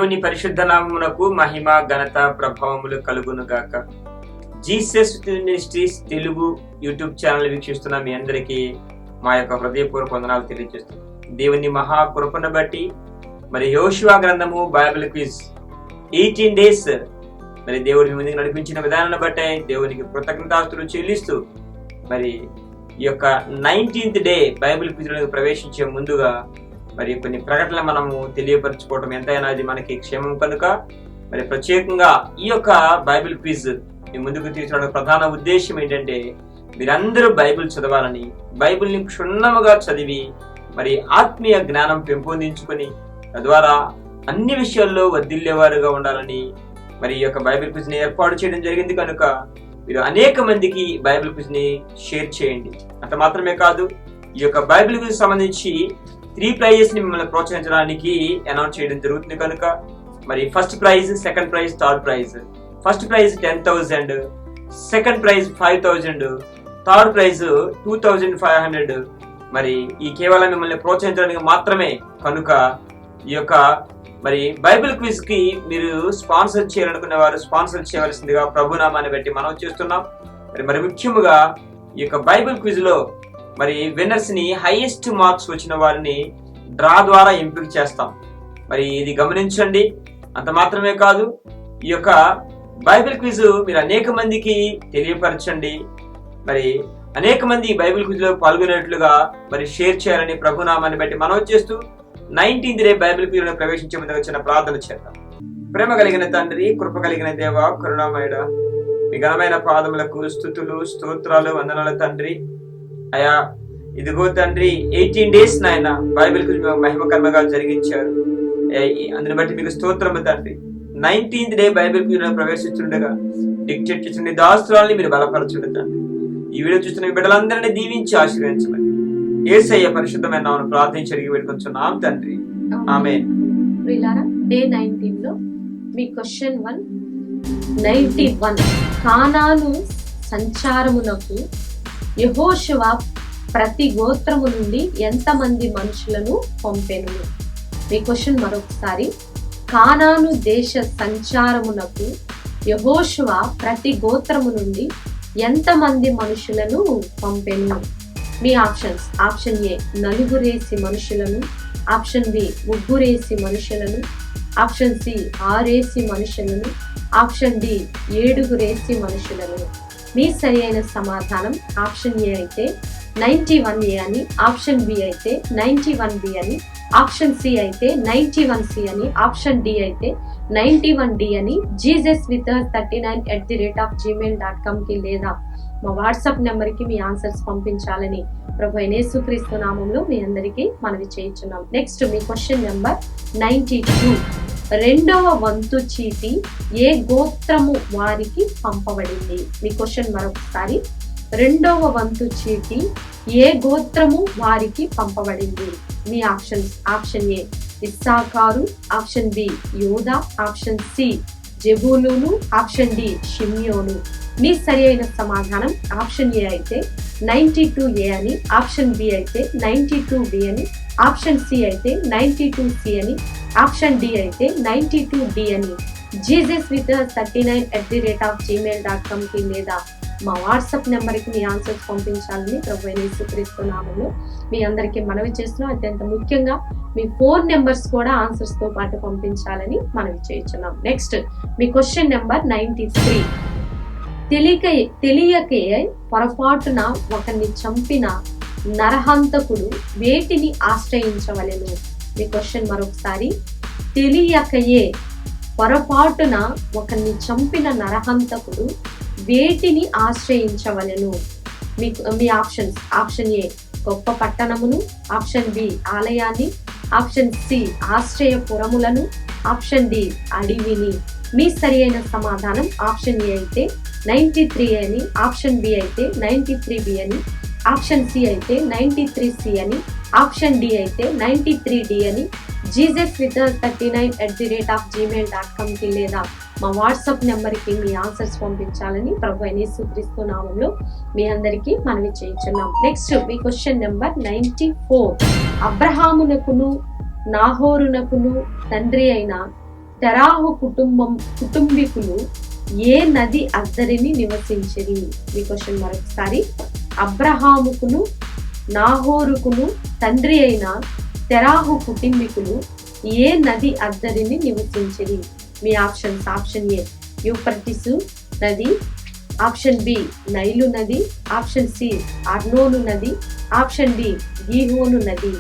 దేవుని పరిశుద్ధ నామమునకు మహిమ ఘనత ప్రభావములు కలుగును గాక. Jesus ministries Telugu YouTube channel వీక్షిస్తున్న మీ అందరికీ మా యొక్క హృదయపూర్వక వందనాలు తెలియజేస్తున్నాం. దేవుని మహాకృపను బట్టి మరి యోషువ గ్రంథము బైబిల్ క్విజ్ 18 days మరి దేవుని ముందుకు నడిపించిన విధానాన్ని బట్టి దేవునికి కృతజ్ఞతాస్తులు చెల్లిస్తూ మరి ఈ యొక్క 19th డే బైబిల్ క్విజ్ ప్రవేశించే ముందుగా మరి కొన్ని ప్రకటనలు మనము తెలియపరచుకోవడం ఎంతైనా అది మనకి క్షేమం కనుక మరి ప్రత్యేకంగా ఈ యొక్క బైబిల్ క్విజ్ మీ ముందుకు తీసుకురావడానికి ప్రధాన ఉద్దేశం ఏంటంటే మీరందరూ బైబిల్ చదవాలని, బైబిల్ని క్షుణ్ణముగా చదివి మరి ఆత్మీయ జ్ఞానం పెంపొందించుకొని తద్వారా అన్ని విషయాల్లో వర్ధిల్లేవారుగా ఉండాలని మరి ఈ యొక్క బైబిల్ క్విజ్ ని ఏర్పాటు చేయడం జరిగింది. కనుక మీరు అనేక మందికి బైబిల్ క్విజ్ ని షేర్ చేయండి. అంత మాత్రమే కాదు, ఈ యొక్క బైబిల్ క్విజ్ సంబంధించి 3 prizes ని మిమ్మల్ని ప్రోత్సహించడానికి అనౌన్స్ చేయడం జరుగుతుంది. కనుక మరి first prize, second prize, third prize. First prize 10,000, second prize 5,000, third prize 2,500. మరి ఈ కేవలం మిమ్మల్ని ప్రోత్సహించడానికి మాత్రమే. కనుక ఈ యొక్క మరి బైబిల్ క్విజ్ కి మీరు స్పాన్సర్ చేయాలనుకునే వారు స్పాన్సర్ చేయవలసిందిగా ప్రభునామాన్ని బట్టి మనం చేస్తున్నాం. మరి ముఖ్యముగా ఈ యొక్క బైబిల్ క్విజ్ లో మరి విన్నర్స్ ని హైయెస్ట్ మార్క్స్ వచ్చిన వారిని డ్రా ద్వారా ఎంపిక చేస్తాం. మరి ఇది గమనించండి. అంత మాత్రమే కాదు, ఈ యొక్క బైబిల్ క్విజ్ మీరు అనేక మందికి తెలియపరచండి. మరి అనేక మంది బైబిల్ క్విజ్ లో పాల్గొనేట్లుగా మరి షేర్ చేయాలని ప్రభునామాన్ని బట్టి మనం చేస్తూ 19th డే బైబిల్ క్విజ్ లో ప్రవేశించే ముందుగా చిన్న ప్రార్థన చేద్దాం. ప్రేమ కలిగిన తండ్రి, కృప కలిగిన దేవ, కరుణామయుడ, మీ ఘనమైన పాదములకు స్తుతులు, స్తోత్రాలు, వందనాలు తండ్రి. అయా ఇదిగో తండ్రి 18 days నాయన బైబిల్ క్విజ్ మహిమకరంగా జరిగించారు. అందుని బట్టి మీకు స్తోత్రము తండ్రి. 19th డే బైబిల్ క్విజ్ ప్రవేశిస్తుండగా డిక్టేట్ చేసిన దాస్తురాల్ని మీరు బలపరచుండి తండ్రి. ఈ వీడియో చూస్తున్న బిడ్డలందరినీ దీవించి ఆశీర్వదించమని యేసయ్య పరిశుద్ధమైన నామమున ప్రార్థించి అడిగి వేడుకొంచున్నాం తండ్రి. ఆమేన్. డే 19 లో మీ క్వశ్చన్ 1 91 కానాను సంచారమునకు యెహోషువ ప్రతి గోత్రము నుండి ఎంతమంది మనుషులను పంపెను? మీ క్వశ్చన్ మరొకసారి, కానాను దేశ సంచారమునకు యెహోషువ ప్రతి గోత్రము నుండి ఎంతమంది మనుషులను పంపెను? మీ ఆప్షన్స్: ఆప్షన్ ఏ 4 మనుషులను, ఆప్షన్ బి 3 మనుషులను, ఆప్షన్ సి 6 మనుషులను, ఆప్షన్ డి 7 మనుషులను. మీ సరి అయిన సమాధానం ఆప్షన్ ఏ అయితే 91A అని, ఆప్షన్ బి అయితే 91B అని, ఆప్షన్ సి అయితే 91C అని, ఆప్షన్ డి అయితే 91D అని jesuswithus39@gmail.com కి లేదా మా వాట్సాప్ నెంబర్ కి మీ ఆన్సర్స్ పంపించాలని ప్రభు యేసుక్రీస్తు నామములో మీ అందరికీ మనవి చేయించున్నాం. నెక్స్ట్ మీ క్వశ్చన్ నెంబర్ 92 రెండవ వంతు చీటి ఏ గోత్రము వారికి పంపబడింది? మీ క్వశ్చన్ మరొకసారి, రెండవ వంతు చీటి ఏ గోత్రము వారికి పంపబడింది? మీ ఆప్షన్స్: ఆప్షన్ ఏ ఇస్సాకారు, ఆప్షన్ బి యూదా, ఆప్షన్ సి జెబూలూను, ఆప్షన్ డి షిమ్యోను. మీ సరి అయిన సమాధానం ఆప్షన్ ఏ అయితే 92A అని, ఆప్షన్ బి అయితే 92B అని, ఆప్షన్ సి అయితే 92C అని, ఆప్షన్ డి అయితే 92D అని jesuswithus39@gmail.com కి లేదా మా వాట్సాప్ నెంబర్కి మీ ఆన్సర్స్ పంపించాలని ప్రభు యేసుక్రీస్తు నామములో మీ అందరికీ మనవి చేస్తున్నాం. అత్యంత ముఖ్యంగా మీ ఫోన్ నెంబర్స్ కూడా ఆన్సర్స్ తో పాటు పంపించాలని మనవి చేయించున్నాం. నెక్స్ట్ మీ క్వశ్చన్ నెంబర్ 93 తెలియకే పొరపాటున ఒకరిని చంపిన నరహంతకుడు వేటిని ఆశ్రయించవలెను? మీ క్వశ్చన్ మరొకసారి, తెలియకయే పొరపాటున ఒకరిని చంపిన నరహంతకుడు వేటిని ఆశ్రయించవలెను? మీ ఆప్షన్స్: ఆప్షన్ ఏ గొప్ప పట్టణమును, ఆప్షన్ బి ఆలయాన్ని, ఆప్షన్ సి ఆశ్రయపురములను, ఆప్షన్ డి అడవిని. మీ సరి అయిన సమాధానం ఆప్షన్ ఏ అయితే 93A అని, ఆప్షన్ బి అయితే 93B అని, ఆప్షన్ సి అయితే 93C అని, ఆప్షన్ డి అయితే 93D అని jesuswithus39@gmail.com కి లేదా మా వాట్సాప్ నెంబర్కి మీ ఆన్సర్స్ పంపించాలని ప్రభు యేసుక్రీస్తు నామములో మీ అందరికీ మనవి చేయించున్నాం. నెక్స్ట్ మీ క్వశ్చన్ నెంబర్ 94 అబ్రహామునకును నాహోరునకును తండ్రి అయిన తెరాహు కుటుంబీకులు ఏ నది అద్దరిని నివసించిరి? మీ క్వశ్చన్ మరొకసారి. అబ్రహాముకును నాహోరుకును తండ్రి అయిన తెరాహు కుటుంబీకులు ఏ నది అద్దరిని నివసించిరి? మీ ఆప్షన్స్. ఆప్షన్ ఏ యూఫ్రటీసు నది, ఆప్షన్ బి నైలు నది, ఆప్షన్ సి అర్నోను నది, ఆప్షన్ డి గీహోను నది.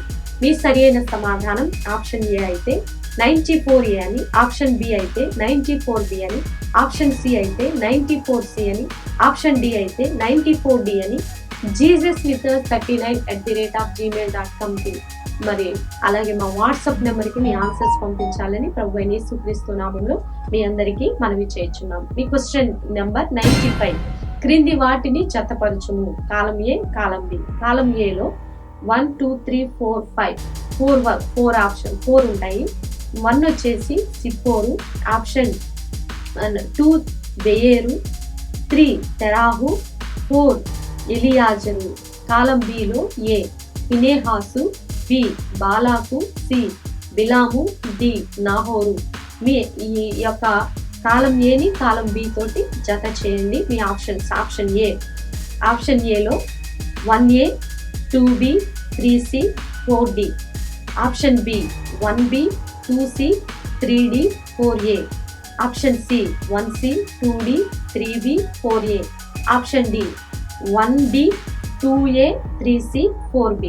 మీ సరైన సమాధానం ఆప్షన్ ఏ అయితే 94A అని, ఆప్షన్ బి అయితే 94B అని, ఆప్షన్ సి అయితే 94C అని, ఆప్షన్ డి అయితే 94D అని jesuswith39@gmail.com కి మరి అలాగే మా వాట్సాప్ నెంబర్కి మీ ఆన్సర్స్ పంపించాలని ప్రభువైన యేసుక్రీస్తు నామములో మీ అందరికీ మనవి చేయుచున్నాం. మీ క్వశ్చన్ నెంబర్ 95. క్రింది వాటిని జతపరచుము. కాలం ఏ, కాలం బి. కాలం ఏలో 1 2 3 4 5 4 ఆప్షన్ 4 ఉంటాయి. 1 వచ్చేసి Zipporah, option 2 Beeri, 3 Terah, 4 Eliezer. Column బిలో A Phinehas, B Balak, C Balaam, D Nahor. మీ ఈ యొక్క కాలం ఏని కాలం బి తోటి జత చేయండి మీ ఆప్షన్స్. Option A. ఆప్షన్ ఏలో 1A 2B 3C 4D. Option B 1B 2C 3D 4A. Option C 1C 2D 3B 4A. Option D 1D 2A 3C 4B.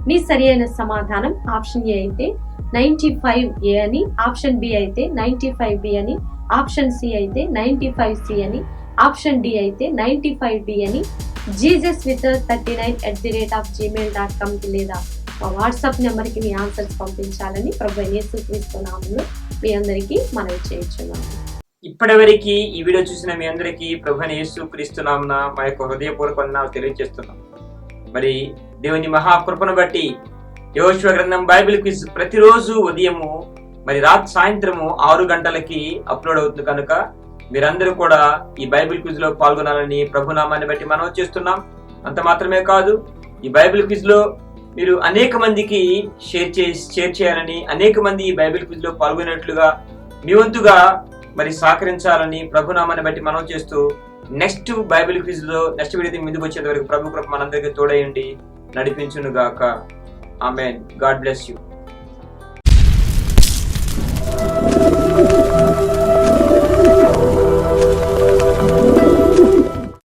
మీ సరైన సమాధానం ఆప్షన్ ఏ అయితే 95A అని, ఆప్షన్ బి అయితే 95B అని, option C అయితే 95C అని, option D అయితే 95D అని jesuswith39@gmail.com కి లేదా మా వాట్సాప్ నెంబర్కి మీ ఆన్సర్స్ పంపించాలని ప్రభువైన యేసుక్రీస్తు నామములో మీ అందరికీ మనవి చేయుచున్నాము. ఇప్పటివరకు ఈ వీడియో చూసిన మీ అందరికీ ప్రభువైన యేసుక్రీస్తు నామమున మా యొక్క హృదయపూర్వక వందనాలు తెలియజేస్తున్నాం. మరి దేవుని మహాకృపను బట్టి యెహోషువ గ్రంథం బైబిల్ క్విజ్ ప్రతిరోజు ఉదయము మరి సాయంత్రము 6 గంటలకి అప్లోడ్ అవుతుంది కనుక మీరందరూ కూడా ఈ బైబిల్ క్విజ్ లో పాల్గొనాలని ప్రభునామాన్ని బట్టి మనం చేస్తున్నాం. అంత మాత్రమే కాదు, ఈ బైబిల్ క్విజ్ లో మీరు అనేక మందికి షేర్ చేయాలని, అనేక మంది ఈ బైబిల్ క్విజ్ లో పాల్గొనేట్లుగా మీ వంతుగా మరి సహకరించాలని ప్రభునామాన్ని బట్టి మనం చేస్తూ నెక్స్ట్ బైబిల్ క్విజ్ లో నెక్స్ట్ వీడియో ముందుకు వచ్చేంత వరకు ప్రభు కృప మనందరికీ తోడయండి, నడిపించును గాక. ఆమేన్. God bless you.